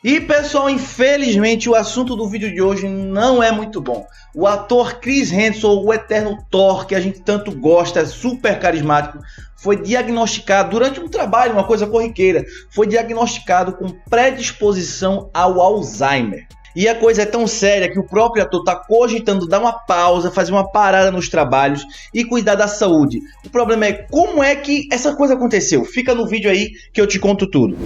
E pessoal, infelizmente o assunto do vídeo de hoje não é muito bom. O ator Chris Hemsworth, o eterno Thor, que a gente tanto gosta, super carismático, foi diagnosticado durante um trabalho, uma coisa corriqueira, foi diagnosticado com predisposição ao Alzheimer. E a coisa é tão séria que o próprio ator está cogitando dar uma pausa, fazer uma parada nos trabalhos e cuidar da saúde. O problema é como é que essa coisa aconteceu. Fica no vídeo aí que eu te conto tudo.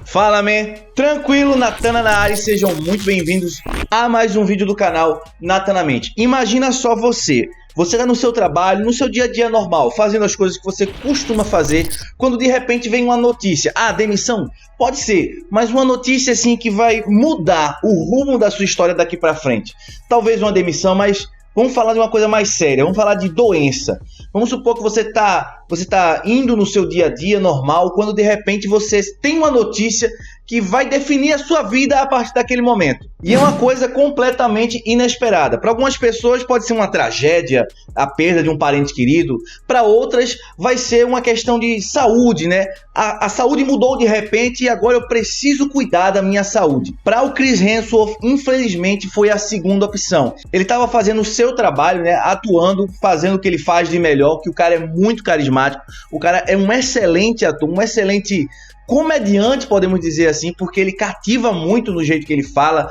Fala, man! Tranquilo, Natana na área e sejam muito bem-vindos a mais um vídeo do canal Natanamente. Imagina só você tá no seu trabalho, no seu dia a dia normal, fazendo as coisas que você costuma fazer, quando de repente vem uma notícia. Ah, demissão? Pode ser, mas uma notícia assim que vai mudar o rumo da sua história daqui pra frente. Talvez uma demissão, mas vamos falar de uma coisa mais séria, vamos falar de doença. Vamos supor que você tá indo no seu dia a dia normal, quando de repente você tem uma notícia que vai definir a sua vida a partir daquele momento. E é uma coisa completamente inesperada. Para algumas pessoas pode ser uma tragédia, a perda de um parente querido. Para outras vai ser uma questão de saúde, né? A saúde mudou de repente e agora eu preciso cuidar da minha saúde. Para o Chris Hemsworth, infelizmente, foi a segunda opção. Ele estava fazendo o seu trabalho, né? Atuando, fazendo o que ele faz de melhor, que o cara é muito carismático. O cara é um excelente ator, um excelente comediante, podemos dizer assim, porque ele cativa muito no jeito que ele fala,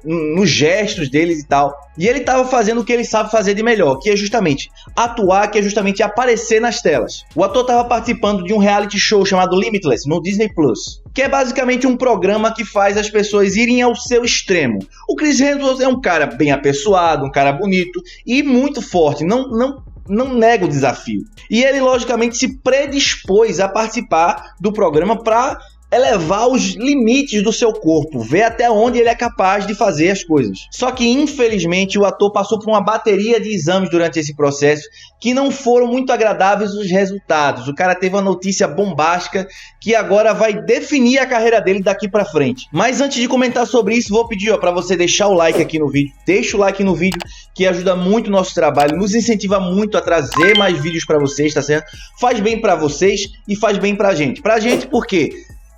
nos gestos dele e tal. E ele estava fazendo o que ele sabe fazer de melhor, que é justamente atuar, que é justamente aparecer nas telas. O ator estava participando de um reality show chamado Limitless, no Disney Plus, que é basicamente um programa que faz as pessoas irem ao seu extremo. O Chris Hemsworth é um cara bem apessoado, um cara bonito e muito forte, não nega o desafio. E ele, logicamente, se predispôs a participar do programa para elevar os limites do seu corpo, ver até onde ele é capaz de fazer as coisas. Só que, infelizmente, o ator passou por uma bateria de exames durante esse processo que não foram muito agradáveis os resultados. O cara teve uma notícia bombástica que agora vai definir a carreira dele daqui pra frente. Mas antes de comentar sobre isso, vou pedir para você deixar o like aqui no vídeo. Deixa o like no vídeo que ajuda muito o nosso trabalho, nos incentiva muito a trazer mais vídeos para vocês, tá certo? Faz bem para vocês e faz bem pra gente. Pra gente porque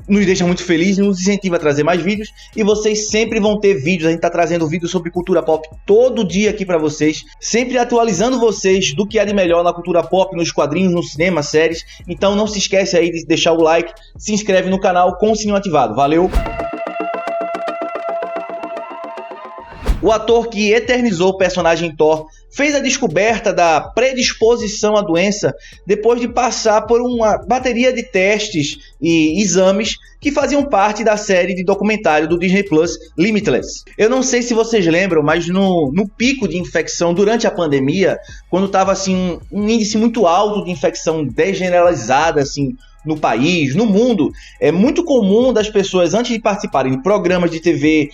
nos deixa muito felizes, nos incentiva a trazer mais vídeos e vocês sempre vão ter vídeos. A gente tá trazendo vídeos sobre cultura pop todo dia aqui pra vocês, sempre atualizando vocês do que há de melhor na cultura pop, nos quadrinhos, no cinema, séries. Então não se esquece aí de deixar o like, se inscreve no canal com o sininho ativado. Valeu! O ator que eternizou o personagem Thor fez a descoberta da predisposição à doença depois de passar por uma bateria de testes e exames que faziam parte da série de documentário do Disney Plus Limitless. Eu não sei se vocês lembram, mas no pico de infecção durante a pandemia, quando estava assim, um índice muito alto de infecção desgeneralizada assim, no país, no mundo, é muito comum das pessoas, antes de participarem de programas de TV,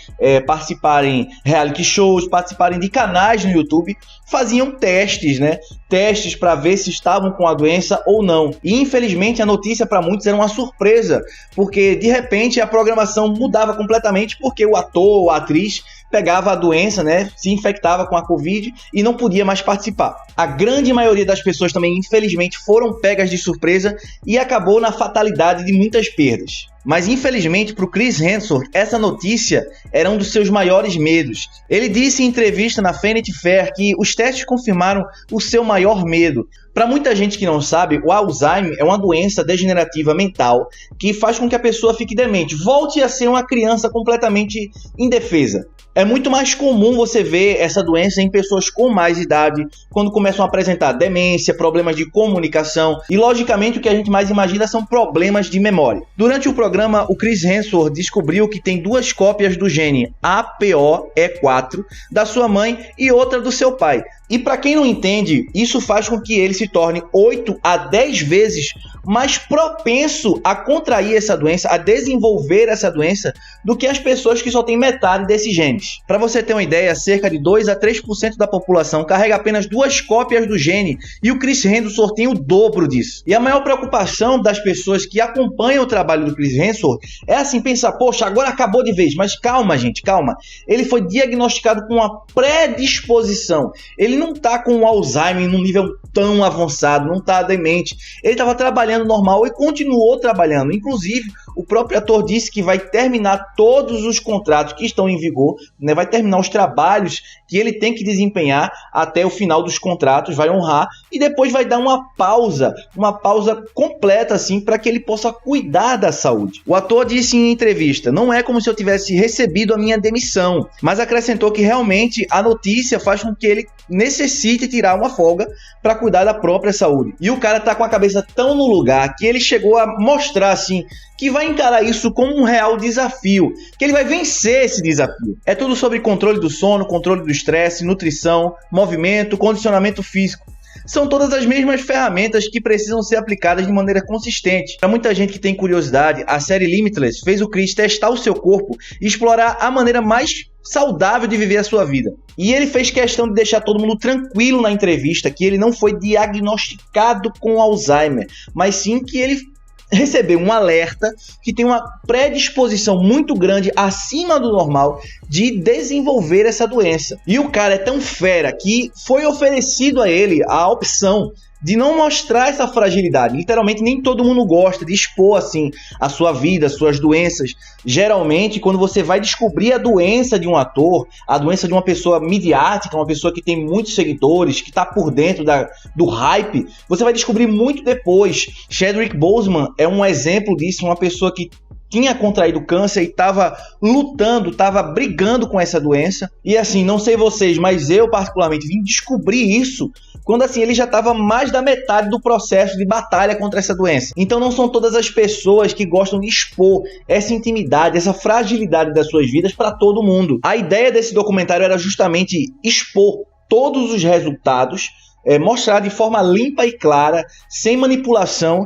participarem reality shows, participarem de canais no YouTube, faziam testes, né? Testes para ver se estavam com a doença ou não. E infelizmente a notícia para muitos era uma surpresa, porque de repente a programação mudava completamente, porque o ator ou a atriz pegava a doença, né, se infectava com a Covid e não podia mais participar. A grande maioria das pessoas também, infelizmente, foram pegas de surpresa e acabou na fatalidade de muitas perdas. Mas infelizmente para o Chris Hemsworth, essa notícia era um dos seus maiores medos. Ele disse em entrevista na Vanity Fair que os testes confirmaram o seu maior medo. Para muita gente que não sabe, o Alzheimer é uma doença degenerativa mental que faz com que a pessoa fique demente, volte a ser uma criança completamente indefesa. É muito mais comum você ver essa doença em pessoas com mais idade, quando começam a apresentar demência, problemas de comunicação e, logicamente, o que a gente mais imagina são problemas de memória. Durante o programa, o Chris Hemsworth descobriu que tem 2 cópias do gene APOE4 da sua mãe e outra do seu pai. E para quem não entende, isso faz com que ele se torne 8 a 10 vezes mais propenso a contrair essa doença, a desenvolver essa doença, do que as pessoas que só têm metade desses genes. Para você ter uma ideia, cerca de 2 a 3% da população carrega apenas 2 cópias do gene, e o Chris Hemsworth tem o dobro disso. E a maior preocupação das pessoas que acompanham o trabalho do Chris Hemsworth é assim, pensar, poxa, agora acabou de vez. Mas calma, gente, calma. Ele foi diagnosticado com uma predisposição. Ele não está com o Alzheimer num nível tão avançado, não está demente. Ele estava trabalhando normal e continuou trabalhando. Inclusive, o próprio ator disse que vai terminar todos os contratos que estão em vigor, né? Vai terminar os trabalhos que ele tem que desempenhar até o final dos contratos, vai honrar e depois vai dar uma pausa completa assim, para que ele possa cuidar da saúde. O ator disse em entrevista: não é como se eu tivesse recebido a minha demissão, mas acrescentou que realmente a notícia faz com que ele necessite tirar uma folga para cuidar da própria saúde. E o cara tá com a cabeça tão no lugar que ele chegou a mostrar assim que vai encarar isso como um real desafio, que ele vai vencer esse desafio. É tudo sobre controle do sono, controle do estresse, nutrição, movimento, condicionamento físico. São todas as mesmas ferramentas que precisam ser aplicadas de maneira consistente. Para muita gente que tem curiosidade, a série Limitless fez o Chris testar o seu corpo e explorar a maneira mais saudável de viver a sua vida. E ele fez questão de deixar todo mundo tranquilo na entrevista que ele não foi diagnosticado com Alzheimer, mas sim que ele recebeu um alerta que tem uma predisposição muito grande, acima do normal, de desenvolver essa doença. E o cara é tão fera que foi oferecido a ele a opção de não mostrar essa fragilidade. Literalmente, nem todo mundo gosta de expor assim a sua vida, as suas doenças. Geralmente, quando você vai descobrir a doença de um ator, a doença de uma pessoa midiática, uma pessoa que tem muitos seguidores, que está por dentro do hype, você vai descobrir muito depois. Chadwick Boseman é um exemplo disso, uma pessoa que tinha contraído câncer e estava lutando, estava brigando com essa doença. E assim, não sei vocês, mas eu particularmente vim descobrir isso quando assim ele já estava mais da metade do processo de batalha contra essa doença. Então não são todas as pessoas que gostam de expor essa intimidade, essa fragilidade das suas vidas para todo mundo. A ideia desse documentário era justamente expor todos os resultados, mostrar de forma limpa e clara, sem manipulação,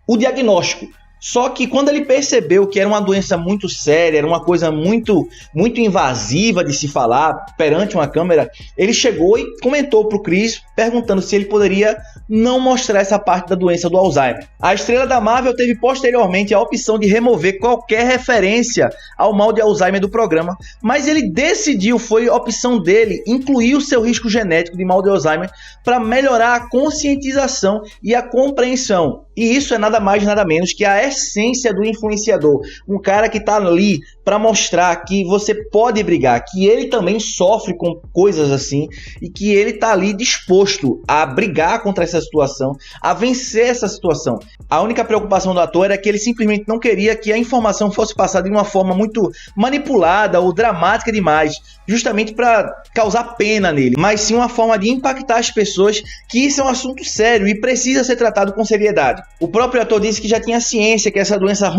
o diagnóstico. Só que quando ele percebeu que era uma doença muito séria, era uma coisa muito invasiva de se falar perante uma câmera, ele chegou e comentou para o Chris, perguntando se ele poderia não mostrar essa parte da doença do Alzheimer. A estrela da Marvel teve posteriormente a opção de remover qualquer referência ao mal de Alzheimer do programa, mas ele decidiu, foi opção dele, incluir o seu risco genético de mal de Alzheimer para melhorar a conscientização e a compreensão. E isso é nada mais nada menos que a essência do influenciador. Um cara que está ali para mostrar que você pode brigar, que ele também sofre com coisas assim e que ele está ali disposto a brigar contra essa situação, a vencer essa situação. A única preocupação do ator era que ele simplesmente não queria que a informação fosse passada de uma forma muito manipulada ou dramática demais, justamente para causar pena nele, mas sim uma forma de impactar as pessoas, que isso é um assunto sério e precisa ser tratado com seriedade. O próprio ator disse que já tinha ciência que essa doença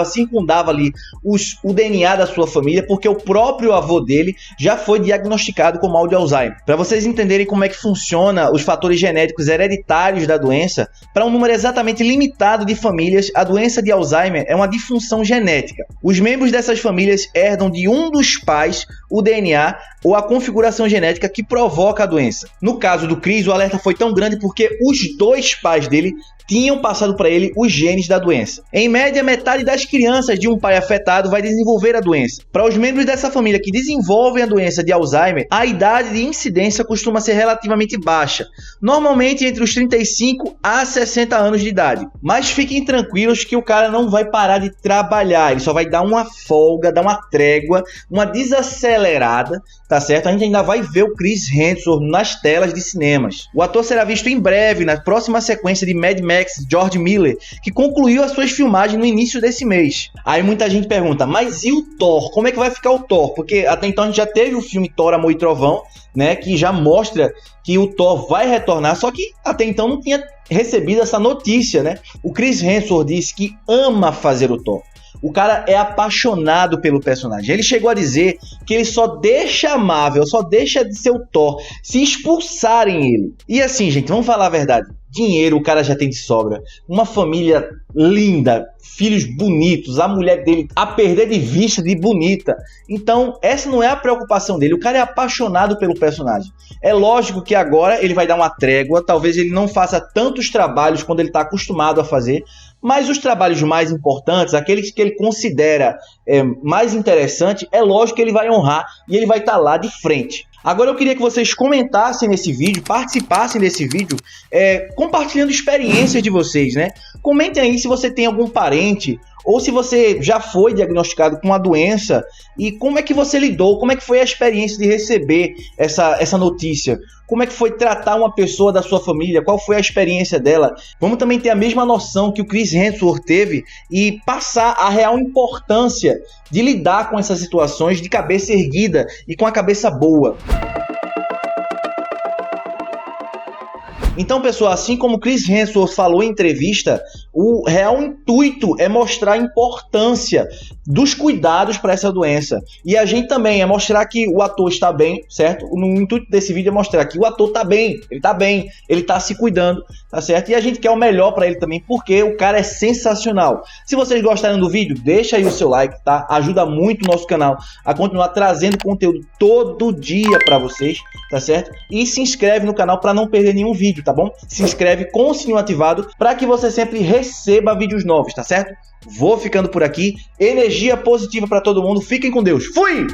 circundava ali o DNA da sua família, porque o próprio avô dele já foi diagnosticado com mal de Alzheimer. Para vocês entenderem como é que funciona os fatores genéticos hereditários da doença, para um número exatamente limitado de famílias, a doença de Alzheimer é uma disfunção genética. Os membros dessas famílias herdam de um dos pais o DNA ou a configuração genética que provoca a doença. No caso do Chris, o alerta foi tão grande porque os dois pais dele tinham passado para ele os genes da doença. Em média, metade das crianças de um pai afetado vai desenvolver a doença. Para os membros dessa família que desenvolvem a doença de Alzheimer, a idade de incidência costuma ser relativamente baixa, normalmente entre os 35 a 60 anos de idade. Mas fiquem tranquilos que o cara não vai parar de trabalhar, ele só vai dar uma folga, dar uma trégua, uma desacelerada, tá certo? A gente ainda vai ver o Chris Hemsworth nas telas de cinemas. O ator será visto em breve na próxima sequência de Mad Max George Miller, que concluiu as suas filmagens no início desse mês. Aí muita gente pergunta, mas e o Thor? Como é que vai ficar o Thor? Porque até então a gente já teve o filme Thor, Amor e Trovão, né, que já mostra que o Thor vai retornar, só que até então não tinha recebido essa notícia, né? O Chris Hemsworth disse que ama fazer o Thor. O cara é apaixonado pelo personagem. Ele chegou a dizer que ele só deixa a Marvel, só deixa de ser o Thor se expulsarem ele. E assim, gente, vamos falar a verdade. dinheiro o cara já tem de sobra, uma família linda, filhos bonitos, a mulher dele a perder de vista de bonita. Então essa não é a preocupação dele, o cara é apaixonado pelo personagem. É lógico que agora ele vai dar uma trégua, talvez ele não faça tantos trabalhos quando ele está acostumado a fazer, mas os trabalhos mais importantes, aqueles que ele considera mais interessante, é lógico que ele vai honrar e ele vai estar lá de frente. Agora eu queria que vocês comentassem nesse vídeo, participassem desse vídeo, compartilhando experiências de vocês, né? Comentem aí se você tem algum parente ou se você já foi diagnosticado com uma doença e como é que você lidou, como é que foi a experiência de receber essa notícia, como é que foi tratar uma pessoa da sua família, qual foi a experiência dela. Vamos também ter a mesma noção que o Chris Hemsworth teve e passar a real importância de lidar com essas situações de cabeça erguida e com a cabeça boa. Então, pessoal, assim como Chris Hemsworth falou em entrevista, o real intuito é mostrar a importância dos cuidados para essa doença. E a gente também é mostrar que o ator está bem, certo? O intuito desse vídeo é mostrar que o ator está bem, ele está se cuidando, tá certo? E a gente quer o melhor para ele também, porque o cara é sensacional. Se vocês gostaram do vídeo, deixa aí o seu like, tá? Ajuda muito o nosso canal a continuar trazendo conteúdo todo dia para vocês, tá certo? E se inscreve no canal para não perder nenhum vídeo, tá bom? Se inscreve com o sininho ativado para que você sempre receba vídeos novos, tá certo? Vou ficando por aqui. Energia positiva para todo mundo. Fiquem com Deus. Fui!